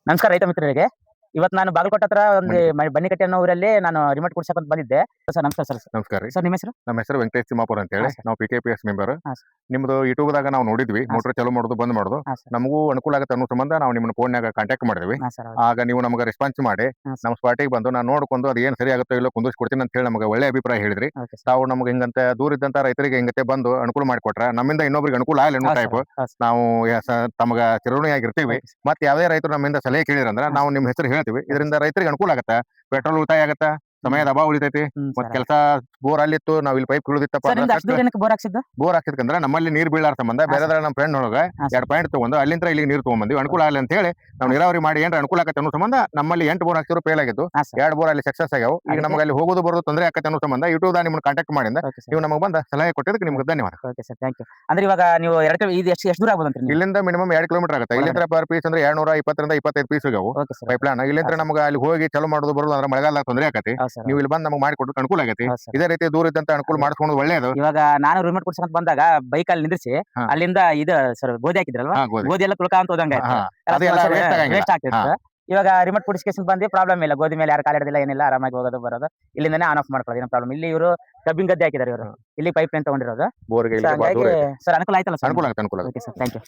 ನಮಸ್ಕಾರ ರೈತ ಮಿತ್ರರಿಗೆ. ಇವತ್ತು ನಾನು ಬಾಗಲಕೋಟೆ ಹತ್ರ ಒಂದು ಬನ್ನಿಕಟ್ಟೆ ಅನ್ನೋ ಊರಲ್ಲಿ ನಾನು ರಿಮೋಟ್ ಕೊಡ್ಸಕ್ ಅಂತ ಬಂದಿದ್ದೆ. ಸರ್ ನಮಸ್ಕಾರ ಸರ್. ನಮಸ್ಕಾರ ರೀ. ಸರ್ ನಿಮ್ಮ ಹೆಸರು? ನಮ್ಮ ಹೆಸರು ವೆಂಕಟೇಶ್ ತಿಮ್ಮಾಪುರ ಅಂತ ಹೇಳಿ. ಹಾ, ಸರ್. ನಾವು PKPS ಮೆಂಬರ್. ಹಾ, ಸರ್. ನಿಮ್ದು ಯೂಟ್ಯೂಬ್ದಾಗ ನಾವು ನೋಡಿದ್ವಿ, ಹಾ, ಮೋಟರ್ ಚಾಲೂ ಮಾಡೋದು ಬಂದ್ ಮಾಡೋದು. ಹಾ, ಸರ್. ನಮಗೂ ಅನುಕೂಲ ಆಗುತ್ತೆ ಅನ್ನೋ ಸಂಬಂಧ ನಾವು ನಿಮ್ಮನ್ನ ಫೋನ್ಯಾಗ ಕಾಂಟ್ಯಾಕ್ಟ್ ಮಾಡಿದ್ವಿ. ಹಾ, ಸರ್. ಆಗ ನೀವು ನಮಗೆ ರೆಸ್ಪಾನ್ಸ್ ಮಾಡಿ ಹಾ, ಸರ್. ನಮ್ಮ ಸ್ಪಾಟಿಗೆ ಬಂದು ನಾನು ನೋಡ್ಕೊಂಡು ಅದು ಏನು ಸರಿ ಆಗುತ್ತೋ ಇಲ್ಲೋ ಕುಂದಿಸ್ ಕೊಡ್ತೀನಿ ಅಂತ ಹೇಳಿ ನಮಗೆ ಒಳ್ಳೆ ಅಭಿಪ್ರಾಯ ಹೇಳಿದ್ರಿ. Okay sir. ತಾವು ನಮಗೆ ಹಿಂಗಂತ ದೂರ ಇದ್ದಂತ ರೈತರಿಗೆ ಹಿಂಗತೆ ಬಂದು ಅನುಕೂಲ ಮಾಡಿಕೊಟ್ರ ನಮ್ಮಿಂದ ಇನ್ನೊಬ್ರಿಗೆ ಅನುಕೂಲ ಆಗಲಿ ಅನ್ನೋ ಹಾ, ಟೈಪ್ ಸರ್. ಹಾ, ಸರ್. ನಾವು ತಮಗ ಚಿರಋಣಿಯಾಗಿರ್ತೀವಿ. Okay sir. ಮತ್ತೆ ಯಾವುದೇ ರೈತರು ನಮ್ಮಿಂದ ಸಲಹೆ ಕೇಳಿರಂದ್ರ ನಾವು ನಿಮ್ಮ ಹೆಸರು ಹೇಳ್ತೀವಿ. ಇದರಿಂದ ರೈತರಿಗೆ ಅನುಕೂಲ ಆಗತ್ತೆ, ಪೆಟ್ರೋಲ್ ಉಳಿತಾಯ ಆಗತ್ತ, ಸಮಯದ ಅಭಾವ ಉಳಿತೈತಿ. ಹ್ಮ್, ಮತ್ ಸರ್. ಕೆಲಸ ಬೋರ್ ಅಲ್ಲಿತ್ತು, ನಾವ್ ಇಲ್ಲಿ ಪೈಪ್ ಸರ್ ನಿಮ್ದು ಅಷ್ಟು ದೂರ ಕುಳಿದಿತ್ತಪ್ಪ ಏನಕ್ಕೆ ಬೋರ್ ಹಾಕ್ಸಿದ್ದು? ಬೋರ್ ಹಾಕಿದ್ಕಂದ್ರ ನಮ್ಮಲ್ಲಿ ನೀರ್ ಬೀಳಾರ ಸಂಬಂಧ ಹಾ, ಬೇರೆ ನಮ್ಮ ಫ್ರೆಂಡ್ ಒಳಗ ಹಾ, ಸರ್. 2 ಪಾಯಿಂಟ್ ತಗೊಂಡು ಅಲ್ಲಿಂದ ಇಲ್ಲಿಗೆ ನೀರು ತಗೊಂಡ್ಬಂದ್ವಿ. ಅನುಕೂಲ ಆಗಲಿ ಅಂತ ಹೇಳಿ ನಾವು ನೀರಾವರಿ ಮಾಡಿ ಏನ್ರ ಅನುಕೂಲ ಆಗತ್ತೆ ಅನ್ನೋ ಸಂಬಂಧ ನಮ್ಮಲ್ಲಿ 8 ಬೋರ್ ಹಾಕ್ಸಿದ್ರು ಫೇಲ್ ಆಗಿದ್ದು, ಹಾ, ಸರ್. 2 ಬೋರ್ ಅಲ್ಲಿ ಸಕ್ಸಸ್ ಆಗ್ಯಾವ. ಈಗ ಅದಕ್ಕೆ- ನಮಗೆ ಅಲ್ಲಿ ಹೋಗೋದು ಬರೋದು ತೊಂದರೆ ಆಕತ್ತೆ ಅನ್ನೋ ಸಂಬಂಧ ಯೂಟ್ಯೂಬ್ ನಿಮ್ಮನ್ನ ಕಾಂಟ್ಯಾಕ್ಟ್ ಮಾಡಿಂದ ಓಕೆ ಸರ್. ನೀವು ನಮಗೆ ಬಂದ ಸಲಹೆ ಕೊಟ್ಟಿದ್ದಕ್ಕೆ ನಿಮ್ಗೆ ಧನ್ಯವಾದ. Okay sir, thank you. ಅಂದ್ರೆ ಇವಾಗ ನೀವು 2 ಇದು ಎಷ್ಟು ದೂರ ಆಗ್ಬೋದು ಅಂತೀರಿ ನೀವು? ಇಲ್ಲಿಂದ ಮಿನಿಮಮ್ 2 ಕಿಲೋಮೀಟರ್ ಆಗುತ್ತೆ. ಇಲ್ಲಿಂದ ಪರ್ ಪೀಸ್ ಅಂದ್ರೆ 220 ರಿಂದ 25 ಪೀಸ್ ಆಗ್ಯಾವು ಓಕೆ ಸರ್. Pipeline. ಇಲ್ಲಿಂದ ಹಾ, ಸರ್. ನಮ್ಗೆ ಅಲ್ಲಿ ಹೋಗಿ ಚಾಲೂ ಮಾಡೋದು ಬರೋದು ಅಂದ್ರೆ ಮಳೆಗಾಲ ತೊಂದರೆ ಆಕತಿ. ಹೌದು ಸರ್. ನೀವು ಇಲ್ಲಿ ಬಂದು ನಮಗೆ ಮಾಡಿಕೊಟ್ಟು ಅನುಕೂಲ ಆಗೈತಿ. ಹೌದು ಸರ್. ಇದೇ ರೀತಿ ದೂರ ಇದ್ದಂತ ಅನುಕೂಲ ಮಾಡಿಸ್ಕೊಂಡು ಒಳ್ಳೇದು. ಇವಾಗ ನಾನು ರಿಮೋಟ್ ಕೊಡ್ಸಕ್ ಅಂತ ಬಂದಾಗ ಬೈಕ್ ಅಲ್ಲಿ ನಿಂದ್ರಿಸಿ ಹಾ. ಅಲ್ಲಿಂದ ಇದು ಸರ್ ಗೋಧಿ ಹಾಕಿದ್ರಲ್ವಾ, ಗೋಧಿ. ಗೋಧಿ ಎಲ್ಲ ತುಳ್ಕಾಂತ ಹೋದಂಗ ಹಾ, ಅದೆಲ್ಲ waste ಆಗಂಗಿಲ್ಲ. ವೇಸ್ಟ್ ಆಗ್ತಿತ್ತು. ಇವಾಗ ರಿಮೋಟ್ ಕೊಡಿಸ್ಕೇಶನ್ ಬಂದು ಪ್ರಾಬ್ಲಮ್ ಇಲ್ಲ, ಗೋಧಿ ಮೇಲೆ ಯಾರು ಕಾಲಿಡೋದಿಲ್ಲ, ಏನಿಲ್ಲ, ಆರಾಮಾಗಿ ಹೋಗೋದು ಬರೋದು, ಇಲ್ಲಿಂದಾನೆ ಆನ್ ಆಫ್ ಮಾಡ್ಕೊಳ್ಳೋದು, ಏನೋ ಪ್ರಾಬ್ಲಮ್. ಇಲ್ಲಿ ಇವರು ಕಬ್ಬಿನ ಗದ್ದೆ ಹಾಕಿದ್ದಾರೆ, ಇವರು ಇಲ್ಲಿ ಪೈಪ್ ಲೈನ್ ತಗೊಂಡಿರೋದು. ಬೋರ್ಗೆ So ಹಂಗಾಗಿ ಸರ್ ಅನುಕೂಲ ಆಯ್ತಲ್ಲ ಸರ್? ಅನುಕೂಲ ಆಗುತ್ತೆ, ಅನುಕೂಲ ಆಗುತ್ತೆ. Okay sir, thank you.